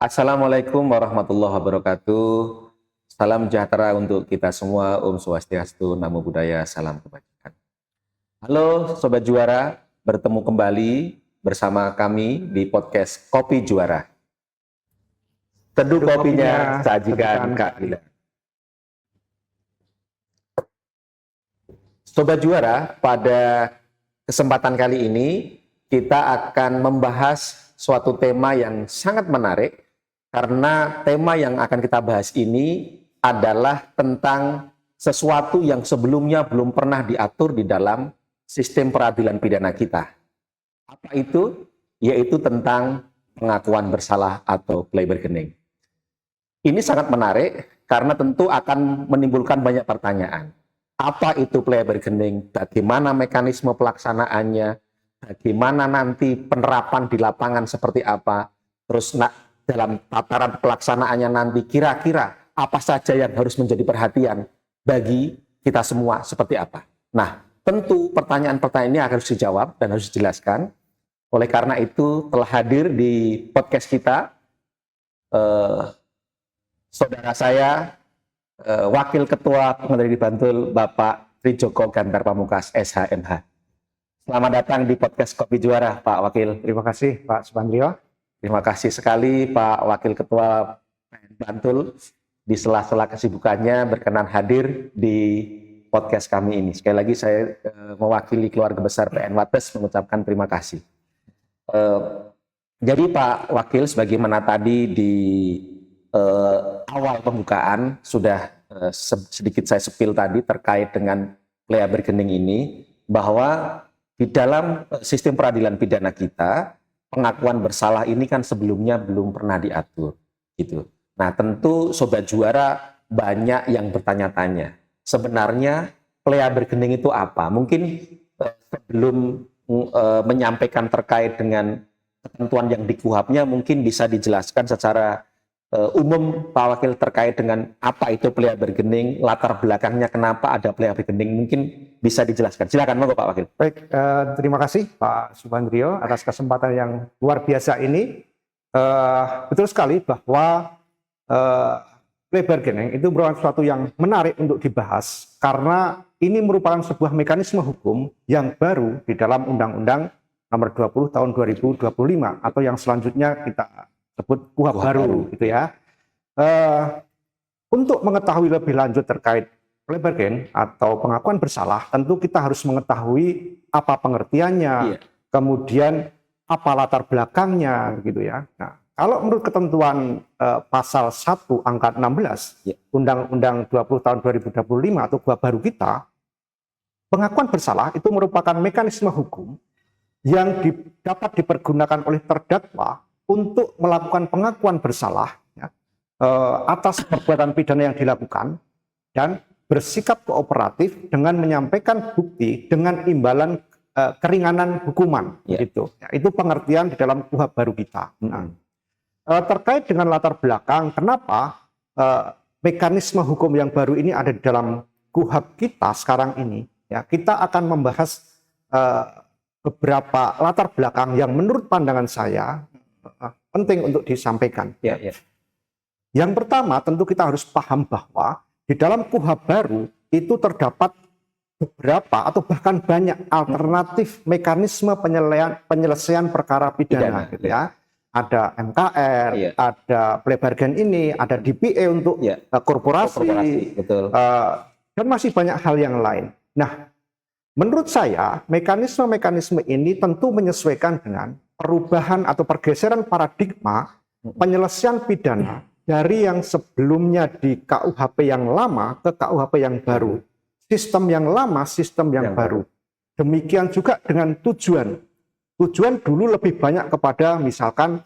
Assalamualaikum warahmatullahi wabarakatuh. Salam sejahtera untuk kita semua. Om Swastiastu, Namo Buddhaya, salam kebajikan. Halo Sobat Juara, bertemu kembali bersama kami di podcast Kopi Juara. Teduh kopinya sajikan Kak Bila. Sobat Juara, pada kesempatan kali ini kita akan membahas suatu tema yang sangat menarik. Karena tema yang akan kita bahas ini adalah tentang sesuatu yang sebelumnya belum pernah diatur di dalam sistem peradilan pidana kita. Apa itu? Yaitu tentang pengakuan bersalah atau plea bargaining. Ini sangat menarik karena tentu akan menimbulkan banyak pertanyaan. Apa itu plea bargaining? Bagaimana mekanisme pelaksanaannya? Bagaimana nanti penerapan di lapangan seperti apa? Terus dalam tataran pelaksanaannya nanti kira-kira apa saja yang harus menjadi perhatian bagi kita semua seperti apa. Nah, tentu pertanyaan-pertanyaan ini harus dijawab dan harus dijelaskan. Oleh karena itu telah hadir di podcast kita saudara saya, Wakil Ketua Pengadilan Bantul, Bapak Trijoko Gantar Pamukas, SHMH. Selamat datang di podcast Kopi Juara, Pak Wakil. Terima kasih, Pak Subandrio. Terima kasih sekali Pak Wakil Ketua Bantul di sela-sela kesibukannya berkenan hadir di podcast kami ini. Sekali lagi saya mewakili keluarga besar PN Wates mengucapkan terima kasih. Jadi Pak Wakil, sebagaimana tadi di awal pembukaan sudah sedikit saya sepil tadi terkait dengan plea bargaining ini, bahwa di dalam sistem peradilan pidana kita pengakuan bersalah ini kan sebelumnya belum pernah diatur, gitu. Nah, tentu Sobat Juara banyak yang bertanya-tanya. Sebenarnya plea bargaining itu apa? Mungkin sebelum menyampaikan terkait dengan ketentuan yang di KUHAP-nya, mungkin bisa dijelaskan secara umum Pak Wakil terkait dengan apa itu plea bargaining, latar belakangnya kenapa ada plea bargaining, mungkin bisa dijelaskan. Silakan monggo Pak Wakil. Baik, terima kasih Pak Subandrio atas kesempatan yang luar biasa ini. Betul sekali bahwa plea bargaining itu merupakan sesuatu yang menarik untuk dibahas karena ini merupakan sebuah mekanisme hukum yang baru di dalam Undang-Undang Nomor 20 Tahun 2025 atau yang selanjutnya kita sebut KUHAP baru, gitu ya. Untuk mengetahui lebih lanjut terkait plea bargain atau pengakuan bersalah, tentu kita harus mengetahui apa pengertiannya, kemudian apa latar belakangnya, gitu ya. Nah, kalau menurut ketentuan pasal 1 angka 16 Undang-Undang 20 tahun 2025 atau KUHAP baru kita, pengakuan bersalah itu merupakan mekanisme hukum yang dapat dipergunakan oleh terdakwa untuk melakukan pengakuan bersalah ya, atas perbuatan pidana yang dilakukan dan bersikap kooperatif dengan menyampaikan bukti dengan imbalan keringanan hukuman. Gitu. Ya, itu pengertian di dalam KUHAP baru kita. Nah, terkait dengan latar belakang kenapa mekanisme hukum yang baru ini ada di dalam KUHAP kita sekarang ini, ya, kita akan membahas beberapa latar belakang yang menurut pandangan saya penting untuk disampaikan. Yang pertama, tentu kita harus paham bahwa di dalam KUHAP baru itu terdapat beberapa atau bahkan banyak alternatif mekanisme penyelesaian perkara pidana, gitu ya. Ada MKR, ada plea bargain ini, ada DPA untuk korporasi, betul. Dan masih banyak hal yang lain. Nah, menurut saya mekanisme-mekanisme ini tentu menyesuaikan dengan perubahan atau pergeseran paradigma penyelesaian pidana dari yang sebelumnya di KUHP yang lama ke KUHP yang baru. Sistem yang lama, sistem yang baru. Demikian juga dengan tujuan. Tujuan dulu lebih banyak kepada misalkan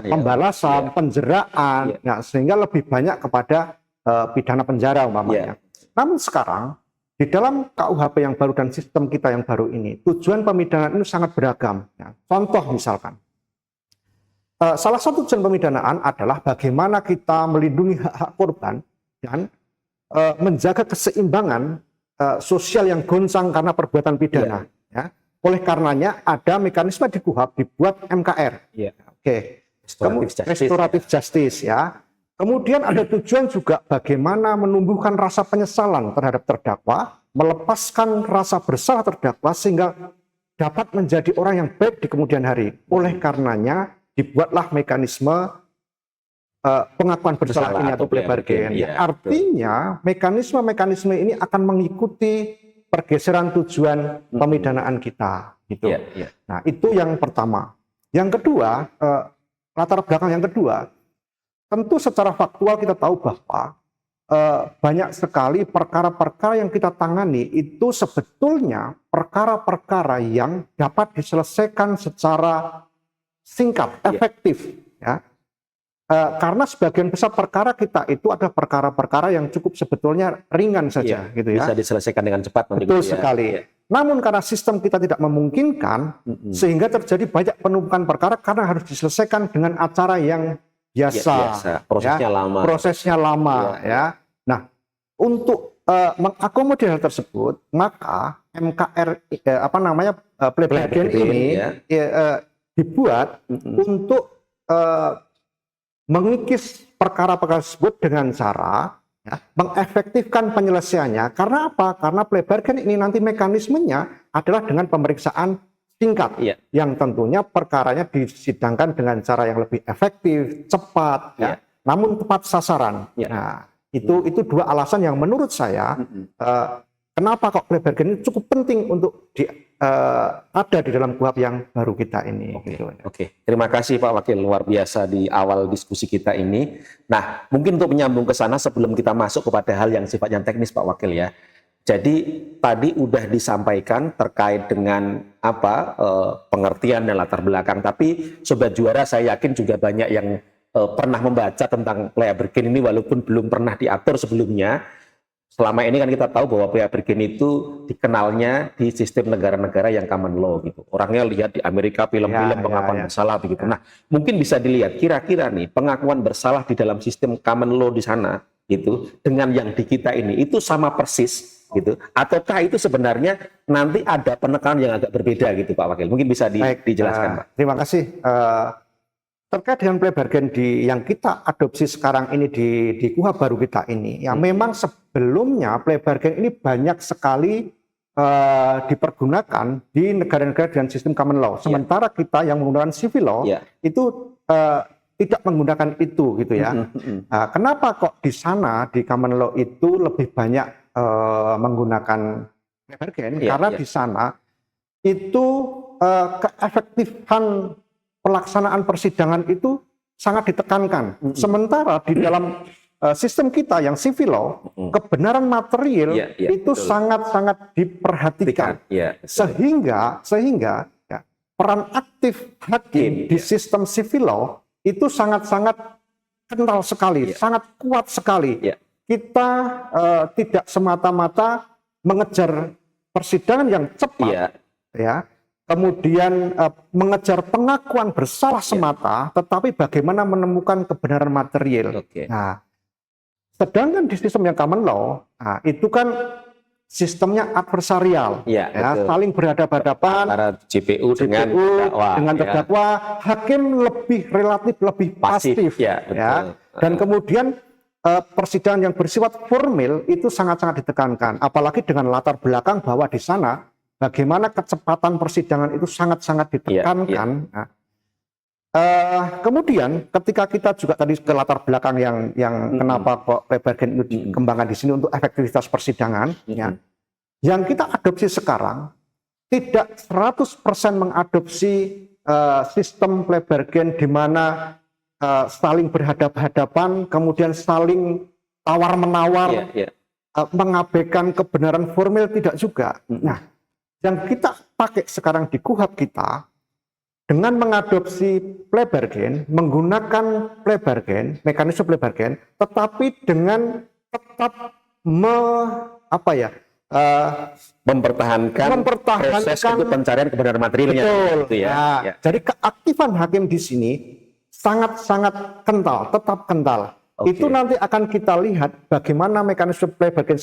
pembalasan, penjeraan, nah, sehingga lebih banyak kepada pidana penjara umpamanya. Namun sekarang di dalam KUHP yang baru dan sistem kita yang baru ini, tujuan pemidanaan itu sangat beragam. Ya. Contoh misalkan, salah satu tujuan pemidanaan adalah bagaimana kita melindungi hak-hak korban dan menjaga keseimbangan sosial yang goncang karena perbuatan pidana. Ya. Oleh karenanya ada mekanisme di KUHAP dibuat MKR. Oke. Restoratif Restoratif justice ya. Kemudian ada tujuan juga bagaimana menumbuhkan rasa penyesalan terhadap terdakwa, melepaskan rasa bersalah terdakwa sehingga dapat menjadi orang yang baik di kemudian hari. Oleh karenanya dibuatlah mekanisme pengakuan bersalah ini atau plea bargain. Ya, artinya mekanisme-mekanisme ini akan mengikuti pergeseran tujuan pemidanaan kita, gitu. Ya. Nah, itu yang pertama. Yang kedua, latar belakang yang kedua, tentu secara faktual kita tahu bahwa banyak sekali perkara-perkara yang kita tangani itu sebetulnya perkara-perkara yang dapat diselesaikan secara singkat, efektif, ya. Karena sebagian besar perkara kita itu adalah perkara-perkara yang cukup sebetulnya ringan saja, gitu ya. Bisa diselesaikan dengan cepat. Betul sekali. Ya. Namun karena sistem kita tidak memungkinkan, sehingga terjadi banyak penumpukan perkara karena harus diselesaikan dengan acara yang biasa. Prosesnya lama. Prosesnya lama, ya. Nah, untuk mengakomodir hal tersebut, maka MKR plea bargain ini dibuat untuk mengikis perkara-perkara tersebut dengan cara mengefektifkan penyelesaiannya. Karena apa? Karena plea bargain ini nanti mekanismenya adalah dengan pemeriksaan singkat, yang tentunya perkaranya disidangkan dengan cara yang lebih efektif, cepat, namun tepat sasaran. Nah, itu dua alasan yang menurut saya kenapa kok plea bargain ini cukup penting untuk ada di dalam KUHP yang baru kita ini. Oke. Terima kasih Pak Wakil, luar biasa di awal diskusi kita ini. Nah, mungkin untuk menyambung ke sana sebelum kita masuk kepada hal yang sifatnya teknis Pak Wakil ya. Jadi tadi udah disampaikan terkait dengan pengertian dan latar belakang. Tapi Sobat Juara saya yakin juga banyak yang pernah membaca tentang plea bargain ini walaupun belum pernah diatur sebelumnya. Selama ini kan kita tahu bahwa plea bargain itu dikenalnya di sistem negara-negara yang common law gitu. Orangnya lihat di Amerika film-film pengakuan bersalah begitu. Nah, mungkin bisa dilihat kira-kira nih pengakuan bersalah di dalam sistem common law di sana gitu dengan yang di kita ini itu sama persis gitu. Ataukah itu sebenarnya nanti ada penekanan yang agak berbeda gitu Pak Wakil. Mungkin bisa dijelaskan Pak. Terima kasih. Terkait dengan plea bargain yang kita adopsi sekarang ini di KUHP baru kita ini, ya memang sebelumnya plea bargain ini banyak sekali dipergunakan di negara-negara dengan sistem common law. Sementara kita yang menggunakan civil law itu tidak menggunakan itu, gitu ya. Kenapa kok di sana di common law itu lebih banyak menggunakan plea bargain? Karena di sana itu keefektifan pelaksanaan persidangan itu sangat ditekankan. Sementara di dalam sistem kita yang civil law, kebenaran material itu sangat-sangat diperhatikan. Sehingga peran aktif hakim di sistem civil law itu sangat-sangat kental sekali, sangat kuat sekali. Kita tidak semata-mata mengejar persidangan yang cepat, kemudian mengejar pengakuan bersalah semata, tetapi bagaimana menemukan kebenaran material. Nah, sedangkan di sistem yang common law, itu kan sistemnya adversarial, saling berhadapan-hadapan antara JPU dengan terdakwa, hakim relatif lebih pasif, dan kemudian persidangan yang bersifat formil itu sangat-sangat ditekankan, apalagi dengan latar belakang bahwa di sana bagaimana kecepatan persidangan itu sangat-sangat ditekankan. Kemudian ketika kita juga tadi ke latar belakang yang kenapa kok plea bargain itu dikembangkan di sini untuk efektivitas persidangan, yang kita adopsi sekarang tidak 100% mengadopsi sistem plea bargain di mana saling berhadapan-hadapan, kemudian saling tawar-menawar, mengabaikan kebenaran formil, tidak juga. Nah, yang kita pakai sekarang di KUHP kita dengan mengadopsi plea bargain, menggunakan plea bargain, mekanisme plea bargain, tetapi dengan tetap mempertahankan proses untuk pencarian kebenaran materialnya. Betul. Jadi keaktifan hakim di sini sangat-sangat kental, tetap kental. Itu nanti akan kita lihat bagaimana mekanisme plea bargain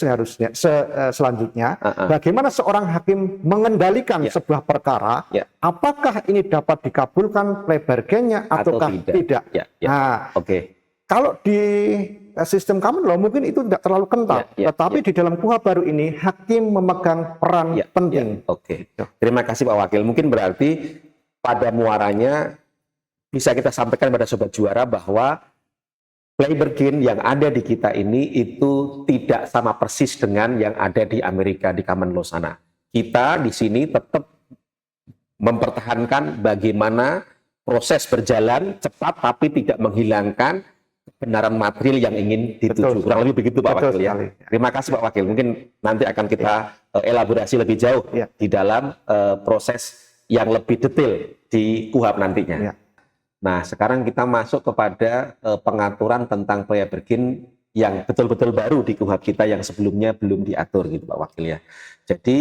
selanjutnya, bagaimana seorang hakim mengendalikan sebuah perkara, apakah ini dapat dikabulkan plea bargainnya ataukah tidak. Nah, kalau di sistem common law mungkin itu tidak terlalu kental, tetapi di dalam KUHP baru ini hakim memegang peran penting. Terima kasih Pak Wakil. Mungkin berarti pada muaranya bisa kita sampaikan pada Sobat Juara bahwa plea bargain yang ada di kita ini itu tidak sama persis dengan yang ada di Amerika di common law sana. Kita di sini tetap mempertahankan bagaimana proses berjalan cepat tapi tidak menghilangkan kebenaran material yang ingin dituju. Kurang lebih begitu Pak Wakil ya. Terima kasih Pak Wakil. Mungkin nanti akan kita elaborasi lebih jauh di dalam proses yang lebih detail di KUHP nantinya. Nah, sekarang kita masuk kepada pengaturan tentang plea bargain yang betul-betul baru di KUHP kita yang sebelumnya belum diatur gitu Pak Wakil ya. Jadi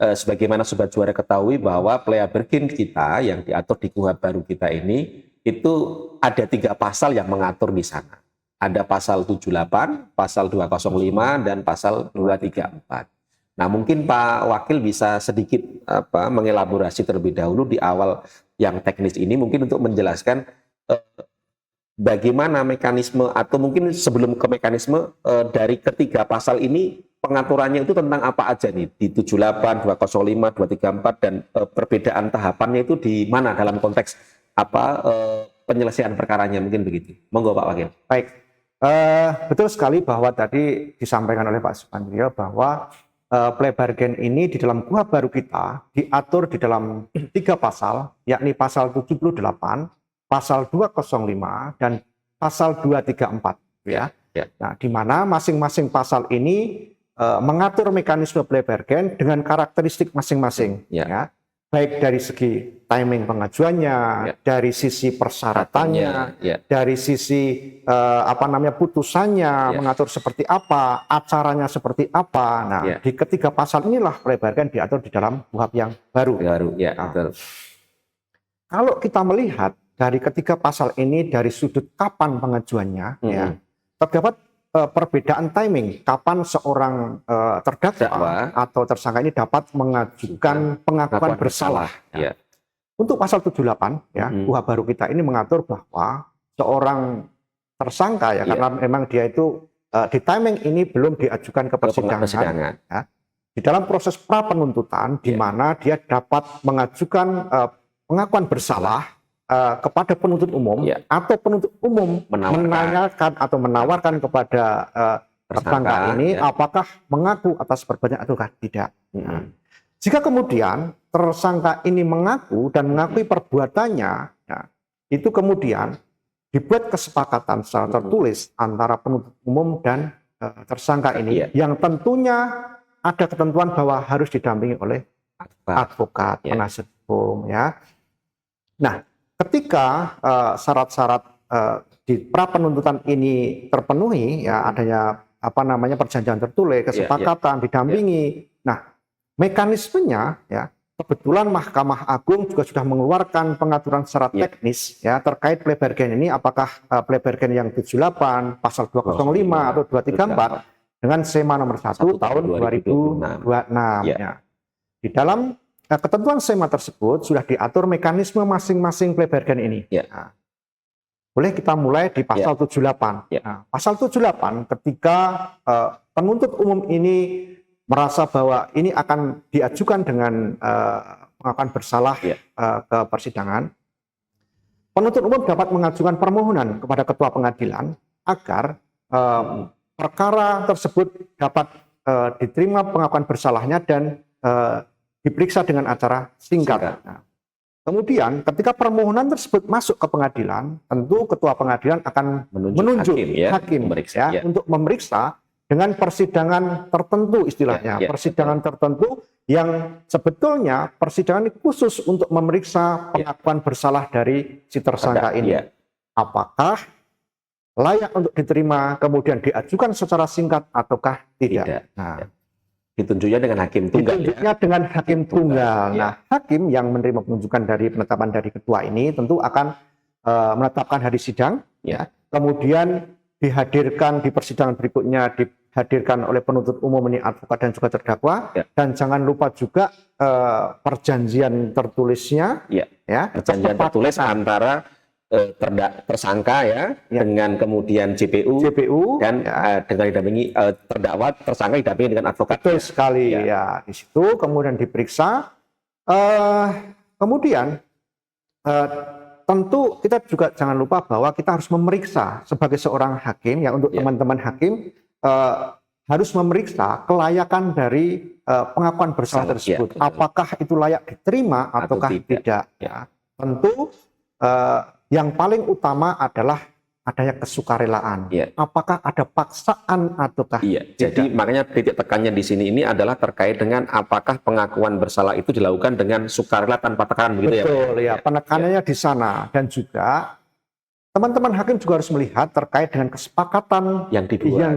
sebagaimana Sobat Juara ketahui bahwa plea bargain kita yang diatur di KUHP baru kita ini itu ada 3 pasal yang mengatur di sana. Ada pasal 78, pasal 205 dan pasal 234. Nah, mungkin Pak Wakil bisa sedikit mengelaborasi terlebih dahulu di awal yang teknis ini mungkin untuk menjelaskan bagaimana mekanisme atau mungkin sebelum ke mekanisme dari ketiga pasal ini pengaturannya itu tentang apa aja nih di 78, 205, 234 dan perbedaan tahapannya itu di mana dalam konteks penyelesaian perkaranya mungkin begitu. Monggo Pak Wakil. Baik, betul sekali bahwa tadi disampaikan oleh Pak Supandrio bahwa plea bargain ini di dalam KUHP baru kita diatur di dalam 3 pasal, yakni pasal 78, pasal 205 dan pasal 234 ya. Nah, di mana masing-masing pasal ini mengatur mekanisme plea bargain dengan karakteristik masing-masing ya. Baik dari segi timing pengajuannya, dari sisi persyaratannya, dari sisi putusannya, mengatur seperti apa, acaranya seperti apa. Nah, di ketiga pasal inilah plea bargain diatur di dalam KUHP yang baru. Kalau kita melihat dari ketiga pasal ini dari sudut kapan pengajuannya, terdapat perbedaan timing kapan seorang terdakwa atau tersangka ini dapat mengajukan pengakuan bersalah. Untuk pasal 78 ya, KUHP baru kita ini mengatur bahwa seorang tersangka karena memang dia itu di timing ini belum diajukan ke persidangan. Ya, di dalam proses pra penuntutan di mana dia dapat mengajukan pengakuan bersalah kepada penuntut umum atau penuntut umum menanyakan atau menawarkan kepada tersangka ini apakah mengaku atas perbuatannya ataukah tidak. Jika kemudian tersangka ini mengaku dan mengakui perbuatannya, itu kemudian dibuat kesepakatan secara tertulis antara penuntut umum dan tersangka ini yang tentunya ada ketentuan bahwa harus didampingi oleh advokat, penasihat hukum ya. Nah, ketika syarat-syarat di pra penuntutan ini terpenuhi, adanya perjanjian tertulis, kesepakatan, didampingi. Nah, mekanismenya kebetulan Mahkamah Agung juga sudah mengeluarkan pengaturan secara teknis terkait plea bargain ini, apakah plea bargain yang 78, pasal 205 atau 234 dengan SEMA nomor 1 tahun 2026 ya. Di dalam ketentuan SEMA tersebut sudah diatur mekanisme masing-masing plea bargain ini. Nah, boleh kita mulai di pasal 78. Nah, pasal 78 ketika penuntut umum ini merasa bahwa ini akan diajukan dengan pengakuan bersalah ke persidangan, penuntut umum dapat mengajukan permohonan kepada ketua pengadilan agar perkara tersebut dapat diterima pengakuan bersalahnya dan diperiksa dengan acara singkat. Nah, kemudian ketika permohonan tersebut masuk ke pengadilan, tentu ketua pengadilan akan menunjuk hakim untuk memeriksa dengan persidangan tertentu istilahnya, persidangan tertentu yang sebetulnya persidangan ini khusus untuk memeriksa pengakuan bersalah dari si tersangka ini. Apakah layak untuk diterima kemudian diajukan secara singkat ataukah tidak. Nah, ditunjuknya dengan hakim tunggal. Ditunjuknya dengan hakim tunggal. Nah, hakim yang menerima penunjukan dari penetapan dari ketua ini tentu akan menetapkan hari sidang, kemudian dihadirkan di persidangan berikutnya, dihadirkan oleh penuntut umum ini advokat dan juga terdakwa. Dan jangan lupa juga perjanjian tertulisnya. Perjanjian tertulis antara tersangka dengan kemudian JPU dan dengan didampingi terdakwa, tersangka didampingi dengan advokat. Betul sekali ya. Di situ kemudian diperiksa. Kemudian tentu kita juga jangan lupa bahwa kita harus memeriksa sebagai seorang hakim untuk teman-teman hakim harus memeriksa kelayakan dari pengakuan bersalah tersebut. Apakah itu layak diterima ataukah tidak? Tentu yang paling utama adalah adanya kesukarelaan. Apakah ada paksaan ataukah tidak? Jadi makanya titik tekannya di sini ini adalah terkait dengan apakah pengakuan bersalah itu dilakukan dengan sukarela tanpa tekanan, begitu Betul, ya. Penekanannya di sana. Dan juga teman-teman hakim juga harus melihat terkait dengan kesepakatan yang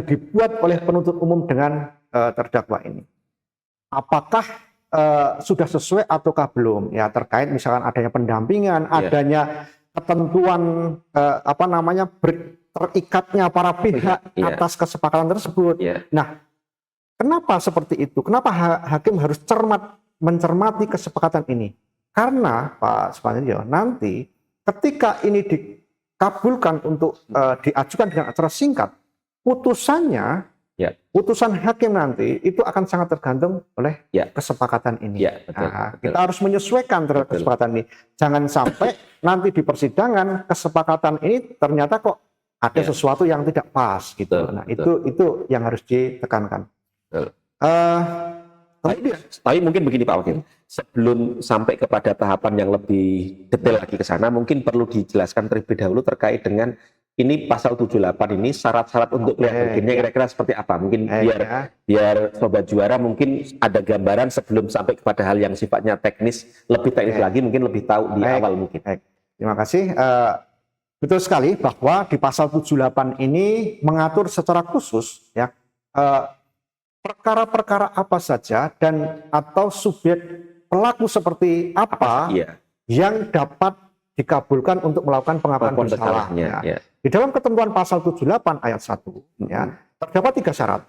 dibuat oleh penuntut umum dengan terdakwa ini. Apakah sudah sesuai ataukah belum? Ya, terkait misalkan adanya pendampingan, adanya ketentuan terikatnya para pihak atas kesepakatan tersebut. Nah, kenapa seperti itu? Kenapa hakim harus mencermati kesepakatan ini? Karena Pak Suparjo, nanti ketika ini dikabulkan untuk diajukan dengan acara singkat, putusannya, putusan hakim nanti itu akan sangat tergantung oleh kesepakatan ini. Betul. Kita harus menyesuaikan terhadap kesepakatan ini. Jangan sampai nanti di persidangan kesepakatan ini ternyata kok ada sesuatu yang tidak pas gitu. Itu yang harus ditekankan. Tapi mungkin begini Pak Wakil, sebelum sampai kepada tahapan yang lebih detail lagi ke sana, mungkin perlu dijelaskan terlebih dahulu terkait dengan ini pasal 78 ini syarat-syarat untuk pilihan hakimnya kira-kira seperti apa? Mungkin biar Sobat Juara mungkin ada gambaran sebelum sampai kepada hal yang sifatnya teknis, lebih teknis lagi, mungkin lebih tahu di awal mungkin. Terima kasih. Betul sekali bahwa di pasal 78 ini mengatur secara khusus perkara-perkara apa saja dan atau subjek pelaku seperti apa yang dapat dikabulkan untuk melakukan pengakuan bersalah. Di dalam ketentuan pasal 78 ayat 1 terdapat 3 syarat.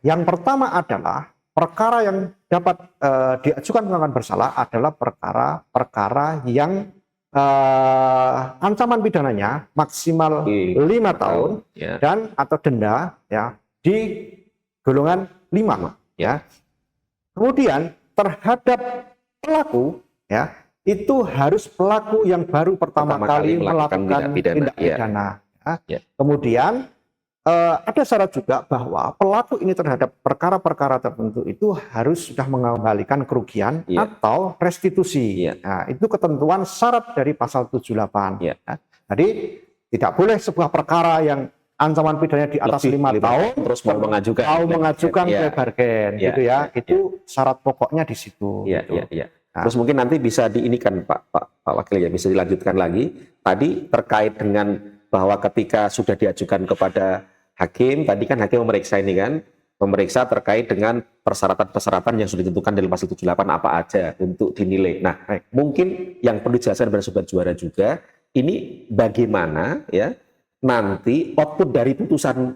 Yang pertama adalah perkara yang dapat diajukan pengakuan bersalah adalah perkara-perkara yang ancaman pidananya maksimal 5 tahun dan atau denda di golongan 5. Kemudian terhadap pelaku itu harus pelaku yang baru pertama kali melakukan tindak pidana. Kemudian ada syarat juga bahwa pelaku ini terhadap perkara-perkara tertentu itu harus sudah mengembalikan kerugian atau restitusi. Nah, itu ketentuan syarat dari pasal 78. Jadi tidak boleh sebuah perkara yang ancaman pidananya di atas 5 tahun terus mau mengajukan plea bargain gitu ya. Itu syarat pokoknya di situ. Terus mungkin nanti bisa diinikan Pak Wakil bisa dilanjutkan lagi. Tadi terkait dengan bahwa ketika sudah diajukan kepada hakim, tadi kan hakim memeriksa ini kan, memeriksa terkait dengan persyaratan-persyaratan yang sudah ditentukan dalam pasal 78 apa aja untuk dinilai. Nah, mungkin yang perlu dijelaskan kepada Sobat Juara juga, ini bagaimana nanti output dari putusan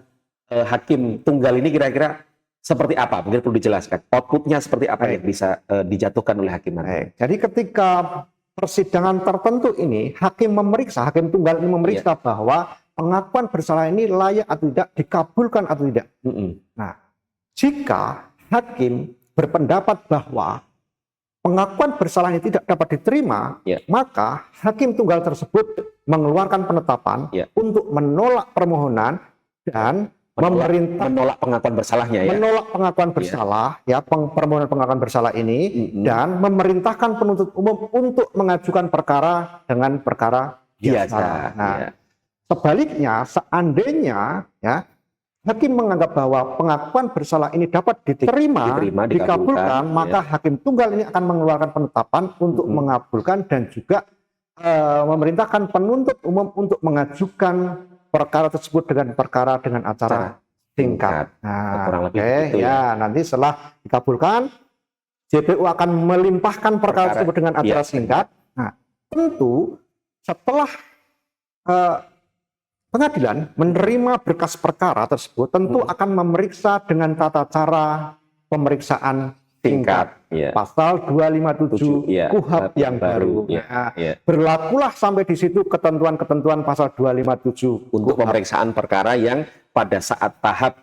hakim tunggal ini kira-kira seperti apa? Mungkin perlu dijelaskan. Outputnya seperti apa yang bisa dijatuhkan oleh hakim nanti. Jadi ketika persidangan tertentu ini, hakim tunggal ini memeriksa bahwa pengakuan bersalah ini layak atau tidak, dikabulkan atau tidak. Nah, jika hakim berpendapat bahwa pengakuan bersalah ini tidak dapat diterima, maka hakim tunggal tersebut mengeluarkan penetapan untuk menolak permohonan dan menolak pengakuan bersalahnya menolak pengakuan bersalah permohonan pengakuan bersalah ini dan memerintahkan penuntut umum untuk mengajukan perkara dengan perkara biasa. Nah, sebaliknya seandainya hakim menganggap bahwa pengakuan bersalah ini dapat diterima dikabulkan, maka hakim tunggal ini akan mengeluarkan penetapan untuk mengabulkan dan juga memerintahkan penuntut umum untuk mengajukan perkara tersebut dengan acara singkat. Nah, nanti setelah dikabulkan, JPU akan melimpahkan perkara tersebut dengan acara singkat. Nah, tentu setelah pengadilan menerima berkas perkara tersebut tentu akan memeriksa dengan tata cara pemeriksaan tingkat. Pasal 257 KUHP yang baru. Berlakulah sampai di situ ketentuan-ketentuan pasal 257 untuk pemeriksaan perkara yang pada saat tahap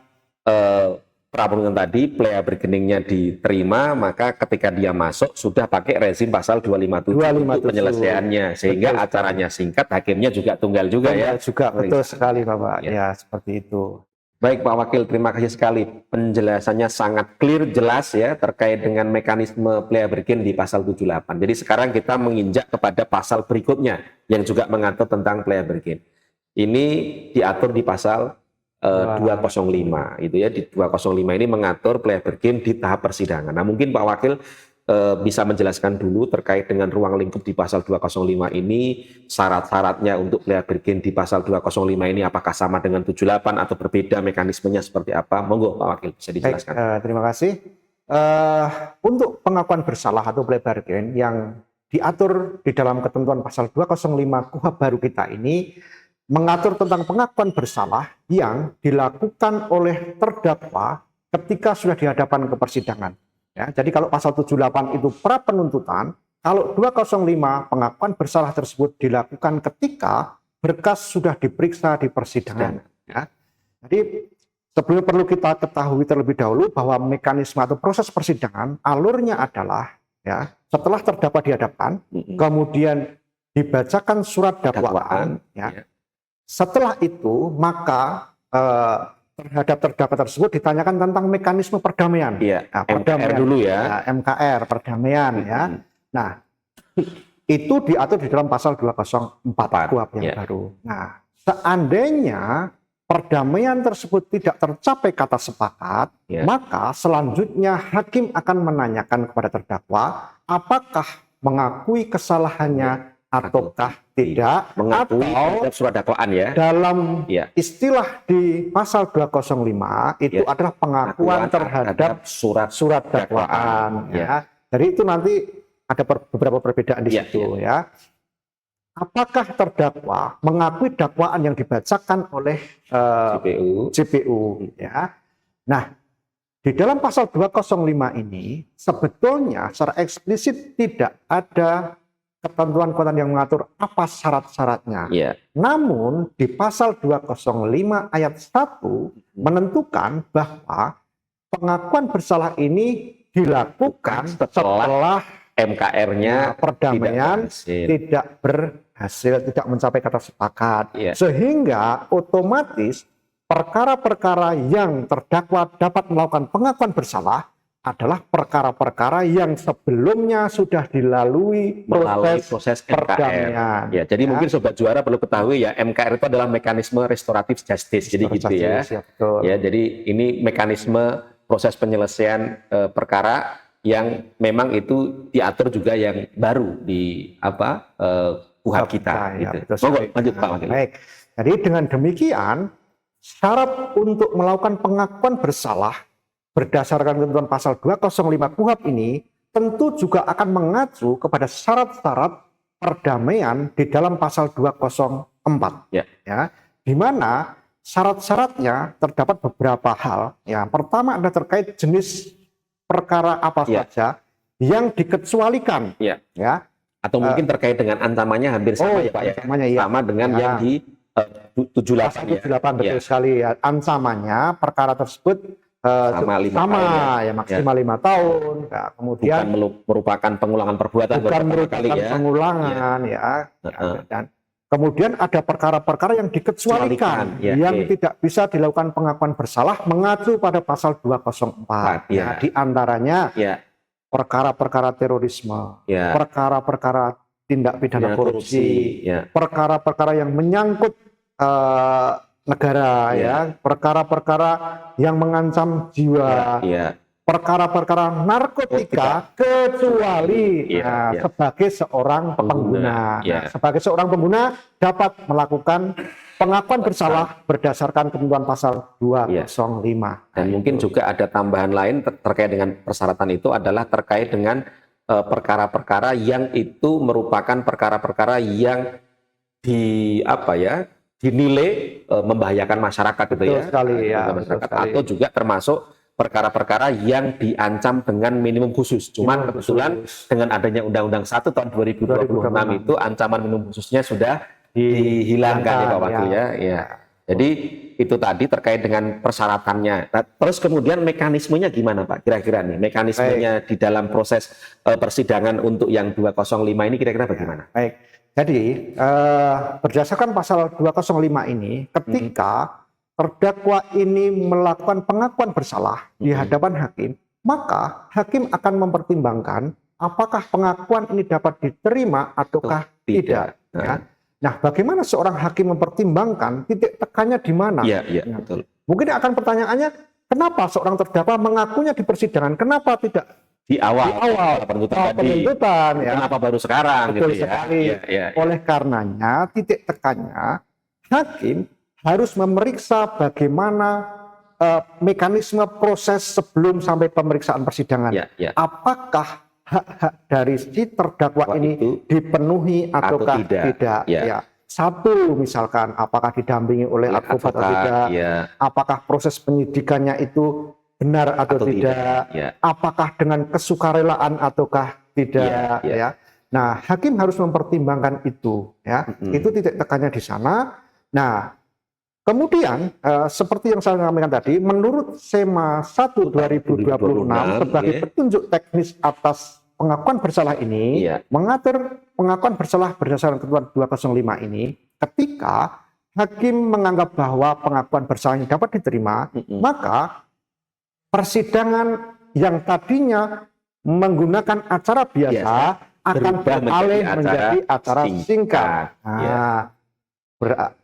praperadilan tadi plea bargainingnya diterima, maka ketika dia masuk sudah pakai rezim pasal 257 untuk penyelesaiannya, sehingga acaranya singkat, hakimnya juga tunggal juga ya. Juga betul sekali Bapak. Ya, seperti itu. Baik Pak Wakil, terima kasih sekali. Penjelasannya sangat clear, jelas ya, terkait dengan mekanisme plea bargain di pasal 78. Jadi sekarang kita menginjak kepada pasal berikutnya yang juga mengatur tentang plea bargain. Ini diatur di pasal 205, itu ya. Di 205 ini mengatur plea bargain di tahap persidangan. Nah, mungkin Pak Wakil bisa menjelaskan dulu terkait dengan ruang lingkup di pasal 205 ini, syarat-syaratnya untuk plea bargain di pasal 205 ini apakah sama dengan 78 atau berbeda, mekanismenya seperti apa? Monggo Pak Wakil bisa dijelaskan. Terima kasih. Untuk pengakuan bersalah atau plea bargain yang diatur di dalam ketentuan pasal 205 KUHP baru kita ini mengatur tentang pengakuan bersalah yang dilakukan oleh terdakwa ketika sudah dihadapkan ke persidangan. Ya, jadi kalau pasal 78 itu pra penuntutan, kalau 205 pengakuan bersalah tersebut dilakukan ketika berkas sudah diperiksa di persidangan. Ya. Jadi sebelum perlu kita ketahui terlebih dahulu bahwa mekanisme atau proses persidangan alurnya adalah ya setelah terdakwa dihadapkan, kemudian dibacakan surat dakwaan. Ya. Setelah itu maka terhadap terdakwa tersebut ditanyakan tentang mekanisme perdamaian. Nah, perdamaian MKR dulu ya. MKR perdamaian ya. Nah, itu diatur di dalam pasal 204 KUHP yang baru. Nah, seandainya perdamaian tersebut tidak tercapai kata sepakat, maka selanjutnya hakim akan menanyakan kepada terdakwa apakah mengakui kesalahannya ataukah tidak, mengakui atau surat dakwaan ya. Dalam istilah di pasal 205 itu adalah pengakuan terhadap surat dakwaan ya. Jadi itu nanti ada beberapa perbedaan di situ ya. Apakah terdakwa mengakui dakwaan yang dibacakan oleh JPU ya. Nah, di dalam pasal 205 ini sebetulnya secara eksplisit tidak ada ketentuan-ketentuan yang mengatur apa syarat-syaratnya. Namun di pasal 205 ayat 1 menentukan bahwa pengakuan bersalah ini dilakukan setelah MKR-nya perdamaian tidak berhasil, tidak mencapai kata sepakat. Sehingga otomatis perkara-perkara yang terdakwa dapat melakukan pengakuan bersalah adalah perkara-perkara yang sebelumnya sudah dilalui proses perdamaian. Ya, jadi mungkin Sobat Juara perlu ketahui ya, MKR itu adalah mekanisme restoratif justice. Jadi gitu ya. Ya, jadi ini mekanisme proses penyelesaian perkara yang memang itu diatur juga yang baru di KUHP kita. Gitu. Lanjut Pak Wakil. Baik. Jadi dengan demikian syarat untuk melakukan pengakuan bersalah berdasarkan ketentuan pasal 205 KUHP ini tentu juga akan mengacu kepada syarat-syarat perdamaian di dalam pasal 204 ya, di mana syarat-syaratnya terdapat beberapa hal. Yang pertama adalah terkait jenis perkara apa saja yang dikecualikan ya, atau mungkin terkait dengan ancamannya hampir sama ya Pak ya, sama dengan yang di 78 betul sekali ya. Ancamannya perkara tersebut sama maksimal 5 tahun. Ya, kemudian bukan merupakan pengulangan perbuatan, bukan merupakan pengulangan dan kemudian ada perkara-perkara yang dikecualikan yang tidak bisa dilakukan pengakuan bersalah mengacu pada pasal 204 di antaranya perkara-perkara terorisme, perkara-perkara tindak pidana korupsi, perkara-perkara yang menyangkut negara perkara-perkara yang mengancam jiwa, perkara-perkara narkotika kecuali sebagai seorang pengguna. Sebagai seorang pengguna dapat melakukan pengakuan bersalah berdasarkan ketentuan pasal 205. Dan mungkin juga ada tambahan lain terkait dengan persyaratan itu adalah terkait dengan perkara-perkara yang itu merupakan perkara-perkara yang dinilai membahayakan masyarakat gitu Betul ya. sekali, ya, Membahayakan betul masyarakat. sekali. Atau juga termasuk perkara-perkara yang diancam dengan minimum khusus. Cuman Minimum kebetulan khusus. dengan adanya Undang-Undang 1 tahun 2026 itu ancaman minimum khususnya sudah dihilangkan ya Pak Wakil ya. Ya. Jadi itu tadi terkait dengan persyaratannya. Nah, terus kemudian mekanismenya gimana Pak? Kira-kira nih mekanismenya di dalam proses persidangan untuk yang 205 ini kira-kira bagaimana? Baik. Jadi berdasarkan pasal 205 ini, ketika terdakwa ini melakukan pengakuan bersalah di hadapan hakim, maka hakim akan mempertimbangkan apakah pengakuan ini dapat diterima ataukah tidak. Ya. Nah, bagaimana seorang hakim mempertimbangkan titik tekannya di mana? Iya, betul. Mungkin akan pertanyaannya, kenapa seorang terdakwa mengakunya di persidangan? Kenapa tidak di awal penuntutan ya? Kenapa baru sekarang? Betul gitu sekali. Ya. Oleh karenanya, titik tekannya hakim harus memeriksa bagaimana mekanisme proses sebelum sampai pemeriksaan persidangan. Ya. Apakah hak-hak dari si terdakwa ini dipenuhi ataukah tidak? Ya. Satu, misalkan apakah didampingi oleh advokat atau tidak? Ya. Apakah proses penyidikannya itu benar atau tidak? Ya. Apakah dengan kesukarelaan ataukah tidak? Ya. Nah, hakim harus mempertimbangkan itu. Ya, itu titik tekannya di sana. Nah, kemudian seperti yang saya sampaikan tadi, menurut SEMA 1 2026 sebagai petunjuk teknis atas pengakuan bersalah ini, mengatur pengakuan bersalah berdasarkan ketentuan 205 ini, ketika hakim menganggap bahwa pengakuan bersalah ini dapat diterima, maka persidangan yang tadinya menggunakan acara biasa akan beralih menjadi acara singkat.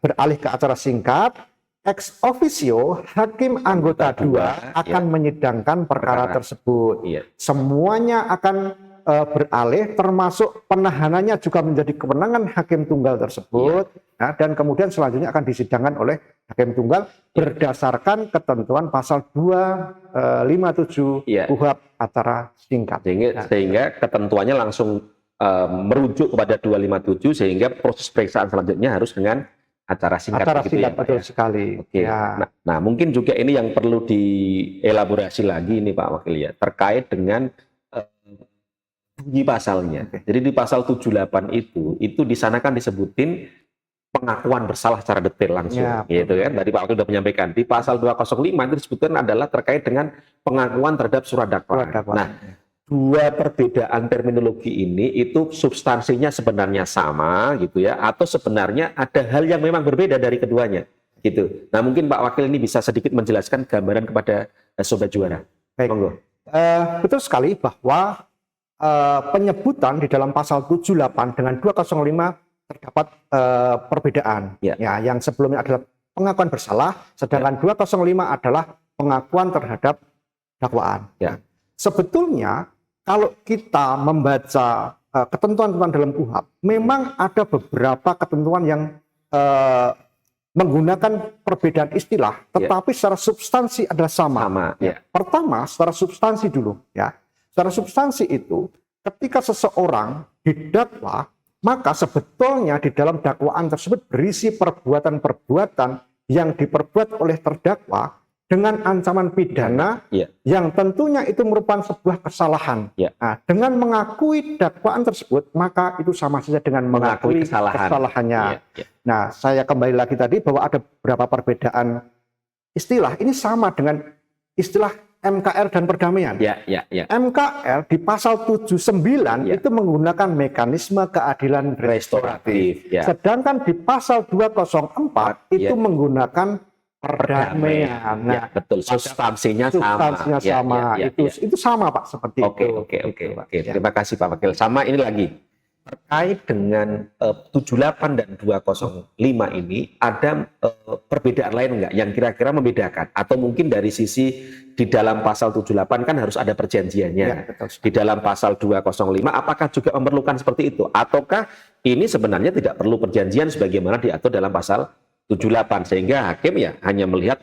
Beralih ke acara singkat, ex officio hakim anggota 2 akan menyidangkan perkara tersebut. Semuanya akan beralih, termasuk penahanannya juga menjadi kewenangan hakim tunggal tersebut, dan kemudian selanjutnya akan disidangkan oleh hakim tunggal berdasarkan ketentuan pasal 257 KUHP acara singkat. Sehingga ketentuannya langsung merujuk kepada 257, sehingga proses periksaan selanjutnya harus dengan acara singkat. Acara singkat, ya, betul sekali. Oke. Ya. Nah, mungkin juga ini yang perlu dielaborasi lagi ini Pak Wakil ya, terkait dengan bunyi pasalnya. Jadi di pasal 78 itu di sana kan disebutin pengakuan bersalah secara detail langsung, gitu kan. Tadi Pak Wakil sudah menyampaikan di pasal 205 itu disebutkan adalah terkait dengan pengakuan terhadap surat dakwaan. Nah, dua perbedaan terminologi ini itu substansinya sebenarnya sama gitu ya, atau sebenarnya ada hal yang memang berbeda dari keduanya gitu. Nah, mungkin Pak Wakil ini bisa sedikit menjelaskan gambaran kepada Sobat Juara. Baik. Monggo. Betul sekali bahwa penyebutan di dalam pasal 78 dengan 205 terdapat perbedaan. Ya, yang sebelumnya adalah pengakuan bersalah, sedangkan 205 adalah pengakuan terhadap dakwaan. Sebetulnya kalau kita membaca ketentuan-ketentuan dalam KUHP, memang ada beberapa ketentuan yang menggunakan perbedaan istilah, tetapi secara substansi adalah sama. Pertama, secara substansi dulu, ya. Secara substansi itu, ketika seseorang didakwa, maka sebetulnya di dalam dakwaan tersebut berisi perbuatan-perbuatan yang diperbuat oleh terdakwa dengan ancaman pidana yang tentunya itu merupakan sebuah kesalahan. Nah, dengan mengakui dakwaan tersebut, maka itu sama saja dengan mengakui kesalahannya. Nah, saya kembali lagi tadi bahwa ada beberapa perbedaan istilah. Ini sama dengan istilah MKR dan perdamaian. MKR di pasal 79 itu menggunakan mekanisme keadilan restoratif. Sedangkan di pasal 204 itu menggunakan perdamaian. Nah, betul. Substansinya sama. Itu sama Pak, seperti itu. Oke. Terima kasih Pak Wakil. Sama ini lagi. Terkait dengan 78 dan 205 ini ada perbedaan lain enggak yang kira-kira membedakan? Atau mungkin dari sisi di dalam pasal 78 kan harus ada perjanjiannya. Di dalam pasal 205 apakah juga memerlukan seperti itu? Ataukah ini sebenarnya tidak perlu perjanjian sebagaimana diatur dalam pasal 78 sehingga hakim ya hanya melihat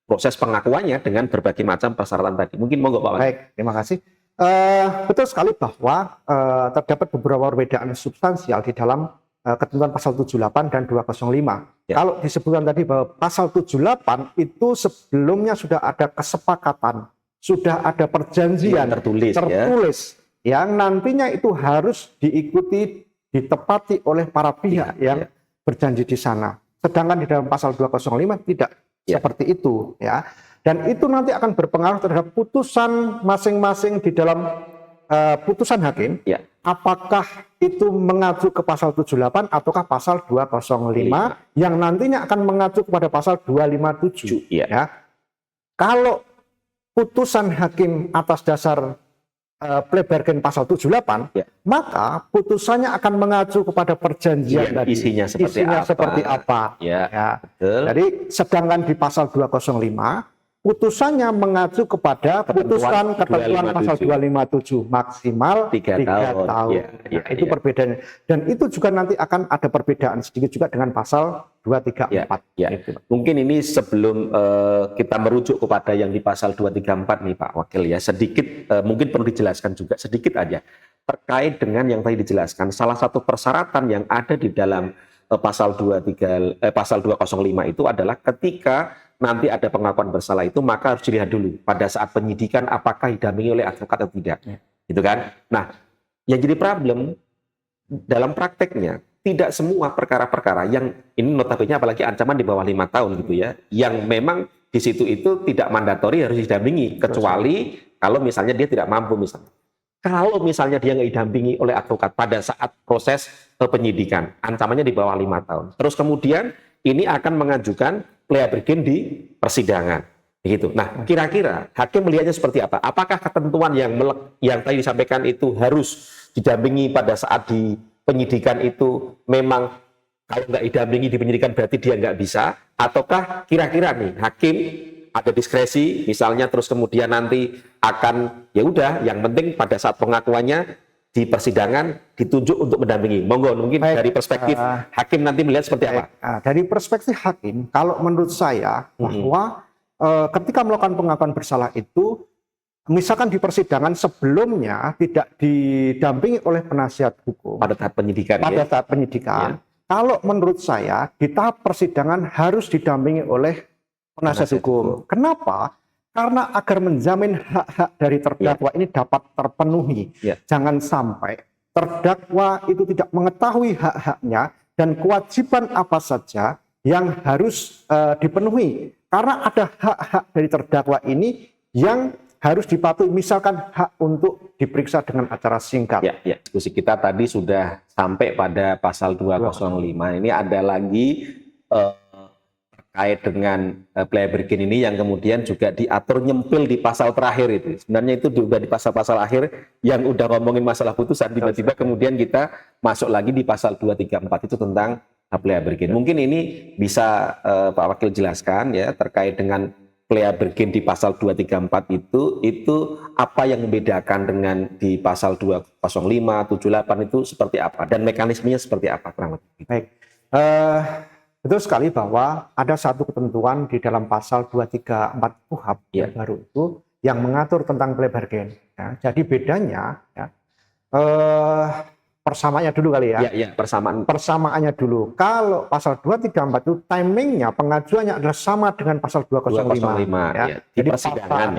proses pengakuannya dengan berbagai macam persyaratan tadi. Mungkin monggo Pak. Baik, terima kasih. Betul sekali bahwa terdapat beberapa perbedaan substansial di dalam ketentuan pasal 78 dan 205. Ya. Kalau disebutkan tadi bahwa pasal 78 itu sebelumnya sudah ada kesepakatan, sudah ada perjanjian Yang tertulis, ya. yang nantinya itu harus diikuti, ditepati oleh para pihak yang berjanji di sana. Sedangkan di dalam pasal 205 tidak seperti itu, ya. Dan itu nanti akan berpengaruh terhadap putusan masing-masing di dalam putusan hakim. Ya. Apakah itu mengacu ke pasal 78 ataukah pasal 205 yang nantinya akan mengacu kepada pasal 257, ya. Kalau putusan hakim atas dasar plea bargain pasal 78, maka putusannya akan mengacu kepada perjanjian tadi. Isinya seperti apa. Ya, betul. Jadi sedangkan di pasal 205 putusannya mengacu kepada ketentuan pasal 257 maksimal 3 tahun. Itu perbedaannya. Dan itu juga nanti akan ada perbedaan sedikit juga dengan pasal 234. Gitu. Mungkin ini sebelum kita merujuk kepada yang di pasal 234 nih Pak Wakil ya, sedikit mungkin perlu dijelaskan juga sedikit aja terkait dengan yang tadi dijelaskan. Salah satu persyaratan yang ada di dalam pasal 205 itu adalah ketika nanti ada pengakuan bersalah itu, maka harus dilihat dulu pada saat penyidikan apakah didampingi oleh advokat atau tidak, gitu kan? Nah, yang jadi problem dalam prakteknya tidak semua perkara-perkara yang ini notabene apalagi ancaman di bawah 5 tahun gitu ya, yang memang di situ itu tidak mandatori harus didampingi kecuali kalau misalnya dia tidak mampu misalnya. Kalau misalnya dia nggak didampingi oleh advokat pada saat proses penyidikan, ancamannya di bawah 5 tahun. Terus kemudian ini akan mengajukan plea bargain di persidangan, begitu. Nah, kira-kira hakim melihatnya seperti apa? Apakah ketentuan yang tadi disampaikan itu harus didampingi pada saat di penyidikan itu memang kalau nggak didampingi di penyidikan berarti dia nggak bisa? Ataukah kira-kira nih hakim ada diskresi, misalnya terus kemudian nanti akan ya udah, yang penting pada saat pengakuannya di persidangan ditunjuk untuk mendampingi. Monggo, mungkin dari perspektif hakim nanti melihat seperti apa? Dari perspektif hakim, kalau menurut saya bahwa ketika melakukan pengakuan bersalah itu, misalkan di persidangan sebelumnya tidak didampingi oleh penasihat hukum pada tahap penyidikan. Tahap penyidikan, kalau menurut saya di tahap persidangan harus didampingi oleh penasihat hukum. Kenapa? Karena agar menjamin hak-hak dari terdakwa ini dapat terpenuhi. Jangan sampai terdakwa itu tidak mengetahui hak-haknya dan kewajiban apa saja yang harus dipenuhi. Karena ada hak-hak dari terdakwa ini yang harus dipatuhi, misalkan hak untuk diperiksa dengan acara singkat. Diskusi kita tadi sudah sampai pada pasal 205. Ini ada lagi terkait dengan plea bargain ini yang kemudian juga diatur nyempil di pasal terakhir itu. Sebenarnya itu juga di pasal-pasal akhir yang udah ngomongin masalah putusan, tiba-tiba kemudian kita masuk lagi di pasal 234 itu tentang plea bargain. Mungkin ini bisa Pak Wakil jelaskan ya terkait dengan plea bargain di pasal 234 itu apa yang membedakan dengan di pasal 205, 78 itu seperti apa dan mekanismenya seperti apa kurang lebih. Baik. Betul sekali bahwa ada satu ketentuan di dalam pasal 234 KUHP yang baru itu yang mengatur tentang plea bargain. Ya. Jadi bedanya, ya, persamaannya dulu kali ya. Persamaannya dulu. Kalau pasal 234 itu timingnya pengajuannya adalah sama dengan pasal 205. Ya. Di jadi persidangan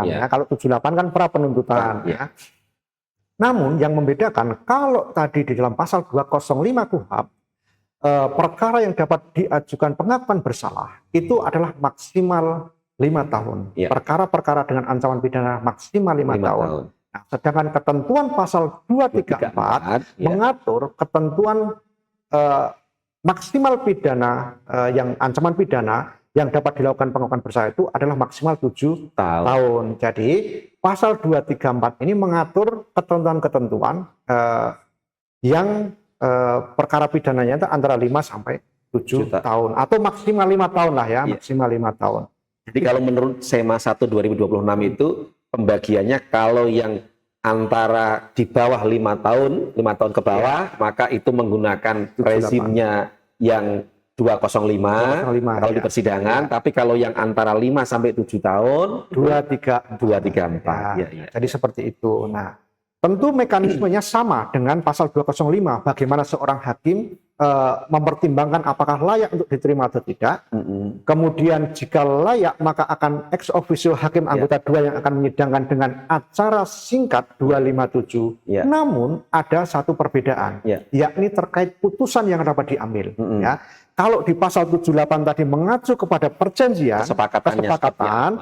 ya. Kalau 78 kan pra penuntutan. Ya. Namun yang membedakan kalau tadi di dalam pasal 205 KUHP perkara yang dapat diajukan pengakuan bersalah itu adalah maksimal 5 tahun. Perkara-perkara dengan ancaman pidana maksimal 5 tahun. Nah, sedangkan ketentuan pasal 234 mengatur ketentuan maksimal pidana yang ancaman pidana yang dapat dilakukan pengakuan bersalah itu adalah maksimal 7 tahun. Jadi pasal 234 ini mengatur ketentuan-ketentuan yang perkara pidananya itu antara 5 sampai 7 tahun atau maksimal 5 tahun lah ya, maksimal 5 tahun. Jadi kalau menurut SEMA 1 2026 itu pembagiannya kalau yang antara di bawah 5 tahun ke bawah maka itu menggunakan rezimnya yang 205 kalau di persidangan, tapi kalau yang antara 5 sampai 7 tahun 234. Jadi seperti itu. Nah, tentu mekanismenya sama dengan pasal 205, bagaimana seorang hakim mempertimbangkan apakah layak untuk diterima atau tidak. Kemudian jika layak, maka akan ex officio hakim anggota 2 yang akan menyidangkan dengan acara singkat 257. Namun ada satu perbedaan, yakni terkait putusan yang dapat diambil. Ya. Kalau di pasal 78 tadi mengacu kepada perjanjian, kesepakatan,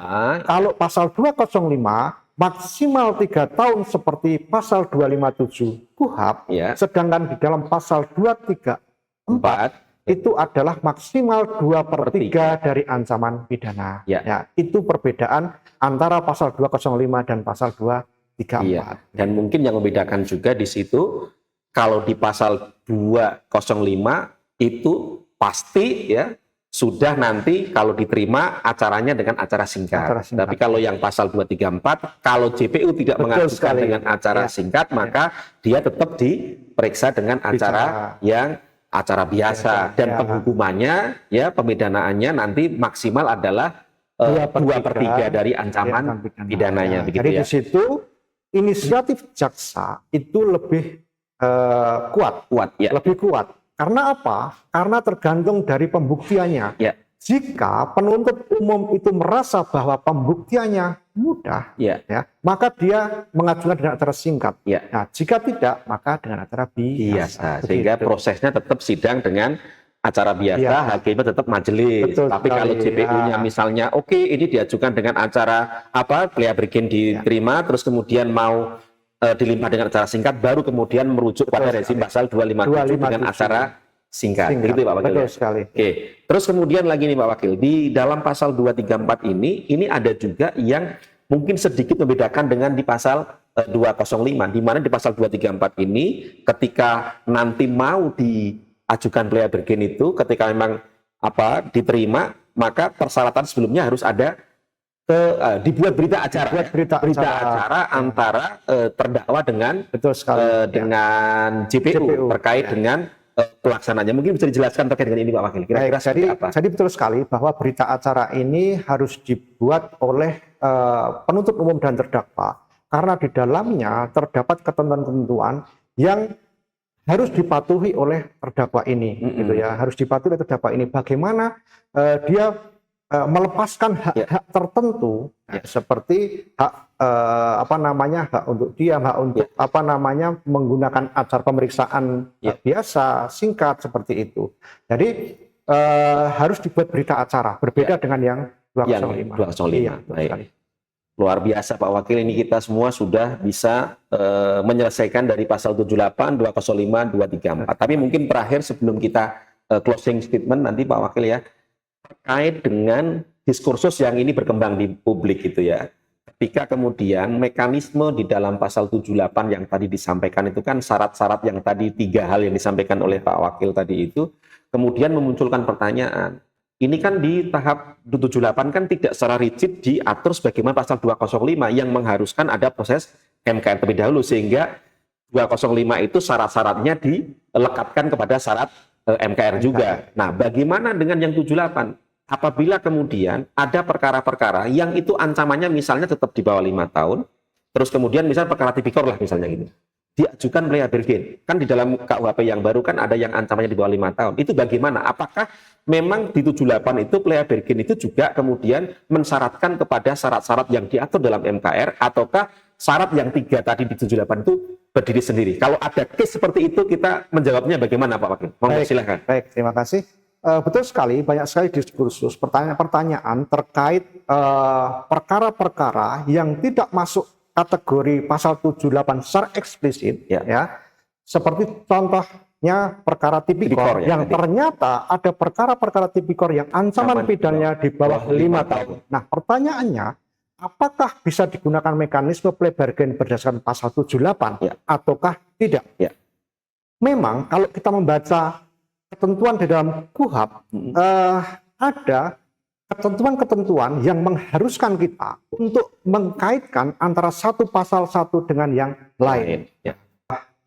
kalau pasal 205 maksimal 3 tahun seperti pasal 257 KUHP, sedangkan di dalam pasal 234 itu adalah maksimal 2/3 dari ancaman pidana. Ya, itu perbedaan antara pasal 205 dan pasal 234. Dan mungkin yang membedakan juga di situ, kalau di pasal 205 itu pasti ya sudah nanti kalau diterima acaranya dengan acara singkat. Tapi kalau yang pasal 234, kalau JPU tidak mengajukan dengan acara singkat, maka dia tetap diperiksa dengan acara yang acara biasa. Dan penghukumannya, ya pemidanaannya nanti maksimal adalah 2/3 dari ancaman pidananya. Begitu Jadi ya. di situ inisiatif jaksa itu lebih kuat, lebih kuat. Karena apa? Karena tergantung dari pembuktiannya. Jika penuntut umum itu merasa bahwa pembuktiannya mudah, maka dia mengajukan dengan acara singkat. Nah, jika tidak, maka dengan acara biasa. Sehingga prosesnya tetap sidang dengan acara biasa, hakimnya tetap majelis. Tapi kalau JPU-nya misalnya, oke, ini diajukan dengan acara plea bergen diterima, terus kemudian mau dilimpah dengan acara singkat, baru kemudian merujuk pada rezim pasal 257 dengan acara singkat. Begitu Pak Wakil. Betul sekali. Oke. Terus kemudian lagi nih Pak Wakil, di dalam pasal 234 ini ada juga yang mungkin sedikit membedakan dengan di pasal 205, di mana di pasal 234 ini ketika nanti mau diajukan plea bergen itu, ketika memang diterima, maka persyaratan sebelumnya harus ada dibuat berita acara, acara antara terdakwa dengan dengan JPU terkait dengan pelaksananya. Mungkin bisa dijelaskan terkait dengan ini Pak Wakil. Kira-kira jadi betul sekali bahwa berita acara ini harus dibuat oleh penuntut umum dan terdakwa karena di dalamnya terdapat ketentuan-ketentuan yang harus dipatuhi oleh terdakwa ini, gitu ya. Harus dipatuhi oleh terdakwa ini. Bagaimana dia melepaskan hak-hak tertentu seperti hak hak untuk diam, hak untuk menggunakan acara pemeriksaan biasa singkat seperti itu. Jadi harus dibuat berita acara berbeda dengan yang 205. Baik. Luar biasa Pak Wakil, ini kita semua sudah bisa menyelesaikan dari pasal 78, 205, 234. Tapi mungkin terakhir sebelum kita closing statement nanti Pak Wakil ya, terkait dengan diskursus yang ini berkembang di publik gitu ya. Ketika kemudian mekanisme di dalam pasal 78 yang tadi disampaikan itu kan syarat-syarat yang tadi 3 hal yang disampaikan oleh Pak Wakil tadi itu kemudian memunculkan pertanyaan. Ini kan di tahap 78 kan tidak secara rigid diatur sebagaimana pasal 205 yang mengharuskan ada proses MKR terlebih dahulu, sehingga 205 itu syarat-syaratnya dilekatkan kepada syarat MKR juga. Nah, bagaimana dengan yang 78? Apabila kemudian ada perkara-perkara yang itu ancamannya misalnya tetap di bawah 5 tahun, terus kemudian misalnya perkara tipikor lah misalnya gitu, diajukan plea bergen. Kan di dalam KUHP yang baru kan ada yang ancamannya di bawah 5 tahun. Itu bagaimana? Apakah memang di 78 itu plea bergen itu juga kemudian mensyaratkan kepada syarat-syarat yang diatur dalam MKR, ataukah syarat yang 3 tadi di 78 itu berdiri sendiri? Kalau ada case seperti itu, kita menjawabnya bagaimana Pak Wakil? Monggo silahkan. Baik, terima kasih. Betul sekali, banyak sekali diskursus, pertanyaan-pertanyaan terkait perkara-perkara yang tidak masuk kategori pasal 78 secara eksplisit, seperti contohnya perkara tipikor yang ternyata ada perkara-perkara tipikor yang ancaman pidananya di bawah 5 tahun. Nah, pertanyaannya, apakah bisa digunakan mekanisme plea bargain berdasarkan pasal 78 ataukah tidak? Memang kalau kita membaca ketentuan di dalam KUHP, ada ketentuan-ketentuan yang mengharuskan kita untuk mengkaitkan antara satu pasal satu dengan yang lain.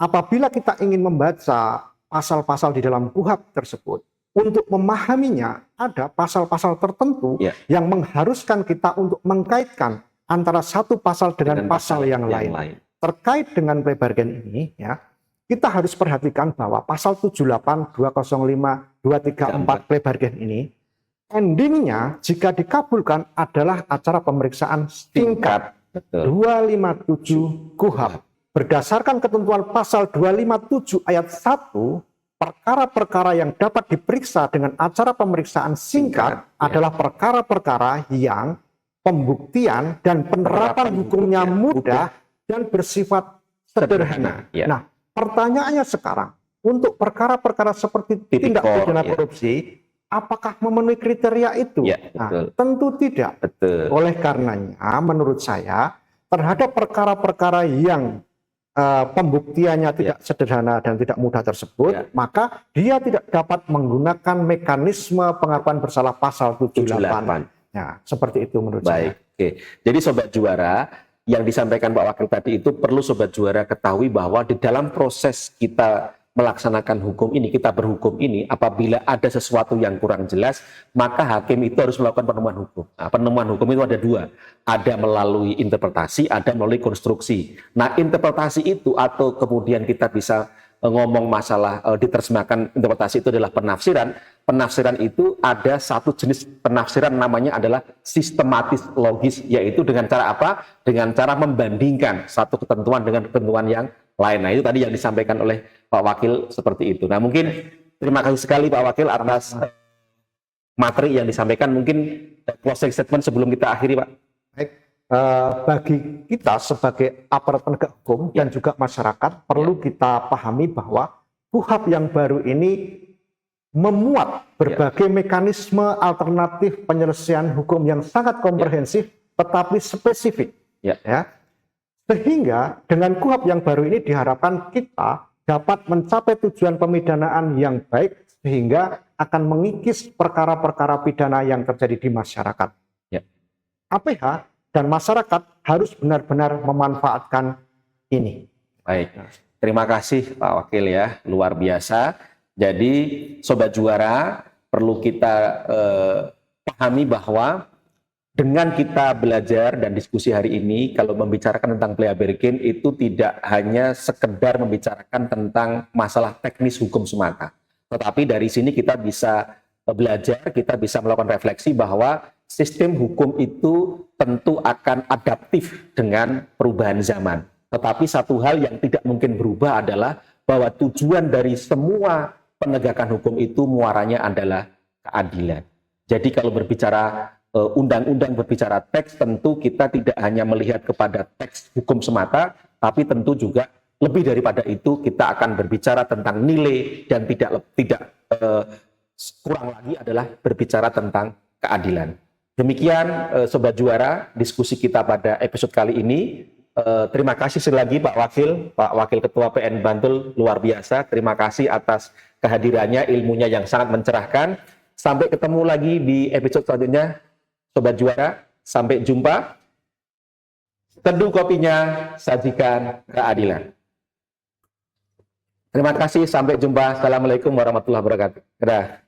Apabila kita ingin membaca pasal-pasal di dalam KUHP tersebut, untuk memahaminya ada pasal-pasal tertentu yang mengharuskan kita untuk mengkaitkan antara satu pasal dengan pasal yang lain. terkait dengan plea bargain ini ya, kita harus perhatikan bahwa pasal 78, 205, 234 plea bargain ini endingnya jika dikabulkan adalah acara pemeriksaan singkat 257 KUHP. Berdasarkan ketentuan pasal 257 ayat 1, perkara-perkara yang dapat diperiksa dengan acara pemeriksaan singkat adalah perkara-perkara yang pembuktian dan penerapan hukumnya mudah dan bersifat sederhana. Nah, pertanyaannya sekarang, untuk perkara-perkara seperti tindak pidana korupsi, apakah memenuhi kriteria itu? Nah, tentu tidak. Oleh karenanya, menurut saya, terhadap perkara-perkara yang pembuktiannya tidak sederhana dan tidak mudah tersebut, maka dia tidak dapat menggunakan mekanisme pengakuan bersalah pasal 78. Ya, seperti itu menurut saya. Oke. Jadi Sobat Juara, yang disampaikan Pak Wakil tadi itu perlu Sobat Juara ketahui bahwa di dalam proses kita melaksanakan hukum ini, kita berhukum ini, apabila ada sesuatu yang kurang jelas, maka hakim itu harus melakukan penemuan hukum. Nah, penemuan hukum itu ada dua, ada melalui interpretasi, ada melalui konstruksi. Nah, interpretasi itu atau kemudian kita bisa ngomong masalah diterjemahkan interpretasi itu adalah penafsiran. Penafsiran itu ada satu jenis penafsiran namanya adalah sistematis logis, yaitu dengan cara apa? Dengan cara membandingkan satu ketentuan dengan ketentuan yang lain. Nah, itu tadi yang disampaikan oleh Pak Wakil seperti itu. Nah, mungkin terima kasih sekali Pak Wakil atas materi yang disampaikan. Mungkin closing statement sebelum kita akhiri, Pak. Baik. Bagi kita sebagai aparat penegak hukum dan juga masyarakat perlu kita pahami bahwa KUHP yang baru ini memuat berbagai mekanisme alternatif penyelesaian hukum yang sangat komprehensif tetapi spesifik. Sehingga dengan KUHP yang baru ini diharapkan kita dapat mencapai tujuan pemidanaan yang baik sehingga akan mengikis perkara-perkara pidana yang terjadi di masyarakat. APH dan masyarakat harus benar-benar memanfaatkan ini. Baik, terima kasih Pak Wakil ya, luar biasa. Jadi Sobat Juara, perlu kita pahami bahwa dengan kita belajar dan diskusi hari ini, kalau membicarakan tentang plea bargain itu tidak hanya sekedar membicarakan tentang masalah teknis hukum semata. Tetapi dari sini kita bisa belajar, kita bisa melakukan refleksi bahwa sistem hukum itu tentu akan adaptif dengan perubahan zaman. Tetapi satu hal yang tidak mungkin berubah adalah bahwa tujuan dari semua penegakan hukum itu muaranya adalah keadilan. Jadi kalau berbicara undang-undang, berbicara teks, tentu kita tidak hanya melihat kepada teks hukum semata, tapi tentu juga lebih daripada itu kita akan berbicara tentang nilai dan tidak kurang lagi adalah berbicara tentang keadilan. Demikian Sobat Juara, diskusi kita pada episode kali ini. Terima kasih sekali lagi Pak Wakil Ketua PN Bantul, luar biasa. Terima kasih atas kehadirannya, ilmunya yang sangat mencerahkan. Sampai ketemu lagi di episode selanjutnya, Sobat Juara. Sampai jumpa. Teduh kopinya, sajikan keadilan. Terima kasih, sampai jumpa. Assalamualaikum warahmatullahi wabarakatuh. Dadah.